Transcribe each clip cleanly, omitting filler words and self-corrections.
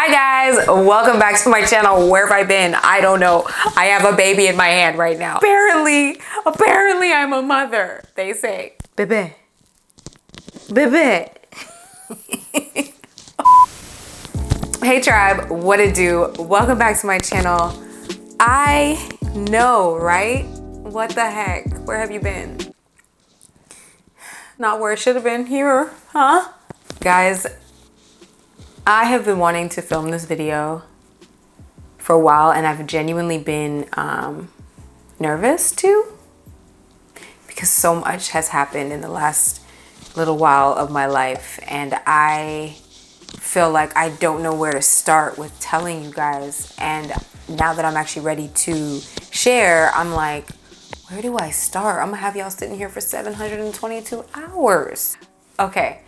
Hi guys, welcome back to my channel. Where have I been? I don't know. I have a baby in my hand right now. Apparently I'm a mother, they say. Bebe. Bebe. Hey tribe, what it do? Welcome back to my channel. I know, right? What the heck? Where have you been? Not where it should have been. Here, huh? Guys, I have been wanting to film this video for a while, and I've genuinely been nervous too, because so much has happened in the last little while of my life, and I feel like I don't know where to start with telling you guys. And now that I'm actually ready to share, I'm like, where do I start? I'm gonna have y'all sitting here for 722 hours. Okay.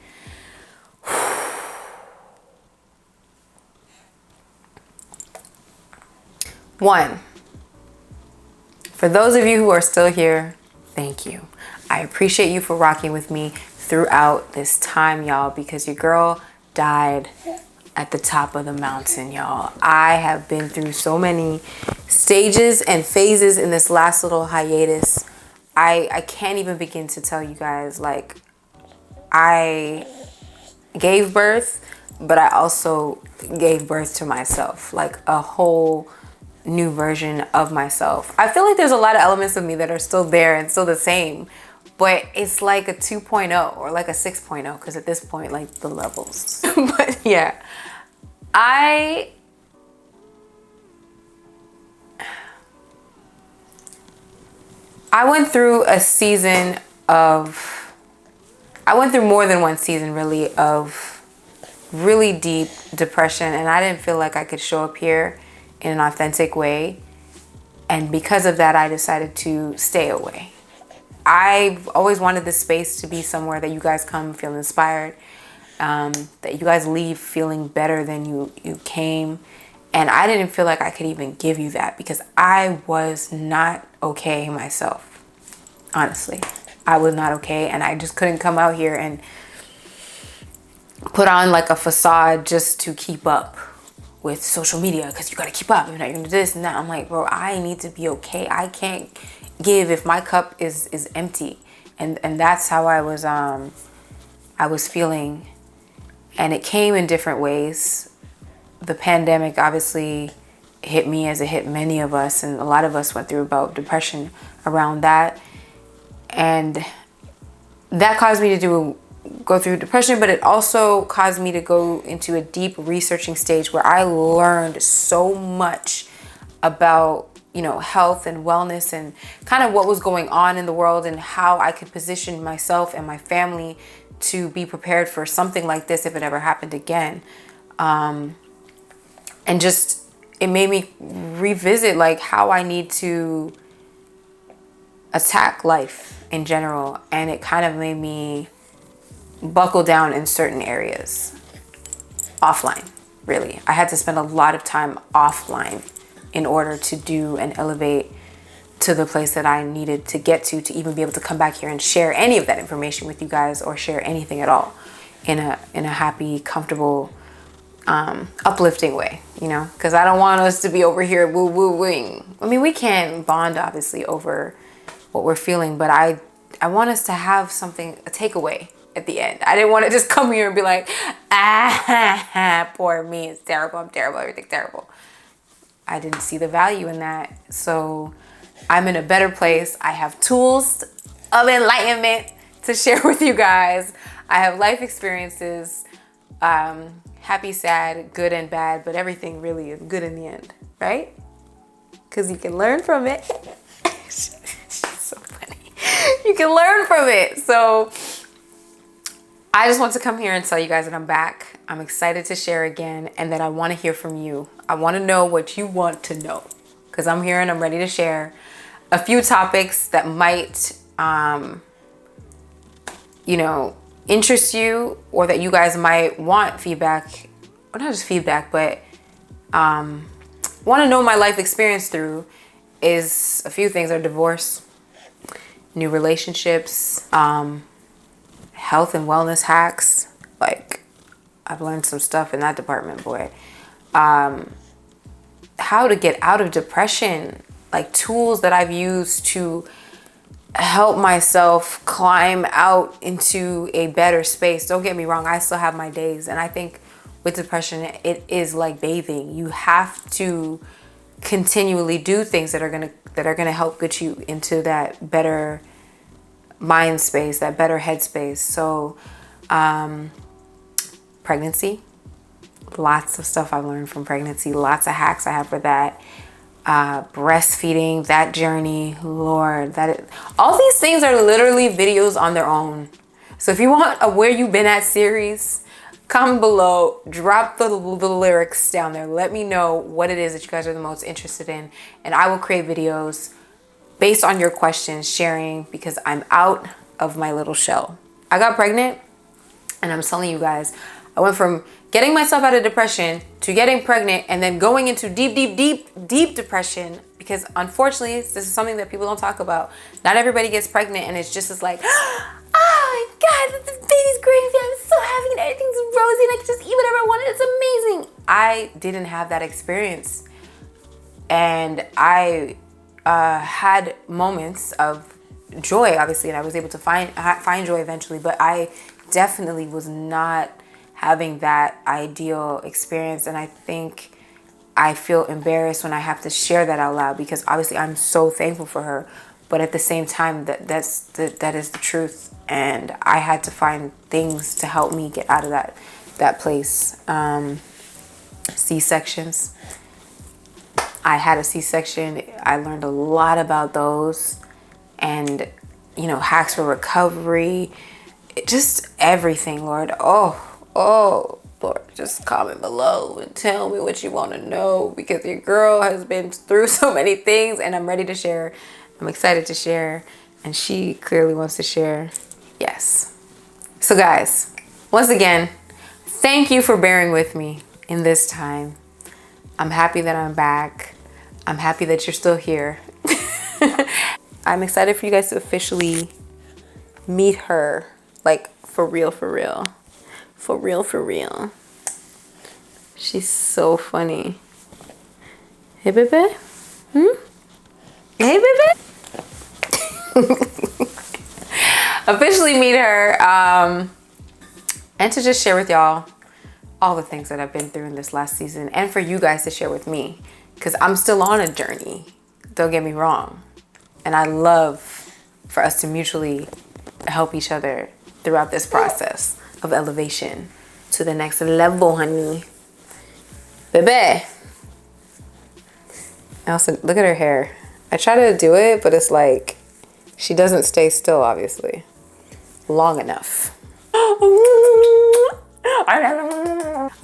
One, for those of you who are still here, thank you. I appreciate you for rocking with me throughout this time, y'all, because your girl died at the top of the mountain, y'all. I have been through so many stages and phases in this last little hiatus. I can't even begin to tell you guys, like, I gave birth, but I also gave birth to myself, like a whole new version of myself. I feel like there's a lot of elements of me that are still there and still the same, but it's like a 2.0 or like a 6.0, because at this point, like, the levels. But yeah, I went through a season of, I went through more than one season really of really deep depression, and I didn't feel like I could show up here in an authentic way. And because of that, I decided to stay away. I've always wanted this space to be somewhere that you guys come feel inspired, that you guys leave feeling better than you came. And I didn't feel like I could even give you that, because I was not okay myself. Honestly, I was not okay, and I just couldn't come out here and put on like a facade just to keep up with social media, because you got to keep up, you know, you're gonna do this and that. I'm like, bro, I need to be okay. I can't give if my cup is empty. And that's how I was feeling, and it came in different ways. The pandemic obviously hit me, as it hit many of us, and a lot of us went through about depression around that, and that caused me to go through depression, but it also caused me to go into a deep researching stage where I learned so much about, you know, health and wellness and kind of what was going on in the world, and how I could position myself and my family to be prepared for something like this if it ever happened again. And just, it made me revisit like how I need to attack life in general, and it kind of made me buckle down in certain areas offline. Really, I had to spend a lot of time offline in order to do and elevate to the place that I needed to get to even be able to come back here and share any of that information with you guys, or share anything at all in a happy, comfortable, uplifting way, you know, because I don't want us to be over here woo-woo-wing. I mean, we can bond obviously over what we're feeling, but I want us to have something, a takeaway at the end. I didn't want to just come here and be like, poor me, it's terrible, I'm terrible, everything's terrible. I didn't see the value in that. So I'm in a better place. I have tools of enlightenment to share with you guys. I have life experiences, happy, sad, good and bad, but everything really is good in the end, right? Because you can learn from it. So funny. You can learn from it. So I just want to come here and tell you guys that I'm back. I'm excited to share again, and that I want to hear from you. I want to know what you want to know, because I'm here and I'm ready to share a few topics that might, you know, interest you, or that you guys might want feedback, or not just feedback, but want to know my life experience through. Is a few things are divorce, new relationships, health and wellness hacks. Like, I've learned some stuff in that department, boy. how to get out of depression, like tools that I've used to help myself climb out into a better space. Don't get me wrong, I still have my days, and I think with depression it is like bathing. You have to continually do things that are gonna help get you into that better mind space, that better headspace. So pregnancy, lots of stuff I've learned from pregnancy, lots of hacks I have for that. Breastfeeding, that journey, Lord, all these things are literally videos on their own. So if you want a Where You Been At series, comment below, drop the lyrics down there. Let me know what it is that you guys are the most interested in, and I will create videos based on your questions, sharing, because I'm out of my little shell. I got pregnant, and I'm telling you guys, I went from getting myself out of depression to getting pregnant and then going into deep depression, because unfortunately, this is something that people don't talk about. Not everybody gets pregnant and it's just as like, oh my God, this baby's gravy. I'm so happy and everything's rosy and I can just eat whatever I want. It's amazing. I didn't have that experience. And I had moments of joy, obviously, and I was able to find joy eventually, but I definitely was not having that ideal experience. And I think I feel embarrassed when I have to share that out loud, because obviously I'm so thankful for her, but at the same time that is the truth, and I had to find things to help me get out of that place. C-sections. I had a C-section. I learned a lot about those, and hacks for recovery, just everything, Lord. Oh, Lord, just comment below and tell me what you want to know, because your girl has been through so many things and I'm ready to share. I'm excited to share, and she clearly wants to share. Yes. So guys, once again, thank you for bearing with me in this time. I'm happy that I'm back. I'm happy that you're still here. I'm excited for you guys to officially meet her, like for real. For real. She's so funny. Hey, baby. Hey, baby. Officially meet her. And to just share with y'all all the things that I've been through in this last season, and for you guys to share with me, because I'm still on a journey. Don't get me wrong. And I love for us to mutually help each other throughout this process of elevation to the next level, honey. Bebe. Also, look at her hair. I try to do it, but it's like she doesn't stay still, obviously, long enough.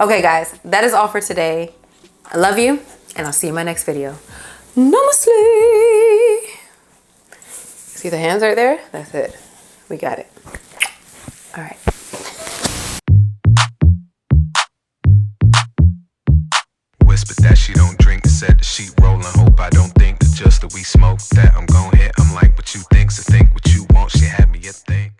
Okay, guys, that is all for today. I love you, and I'll see you in my next video. Namaste. See the hands right there? That's it. We got it. All right. Whispered that she don't drink, said the sheet rolling. Hope I don't think that just that we smoke that I'm gon' hit. I'm like, what you think, so think what you want. She had me a think.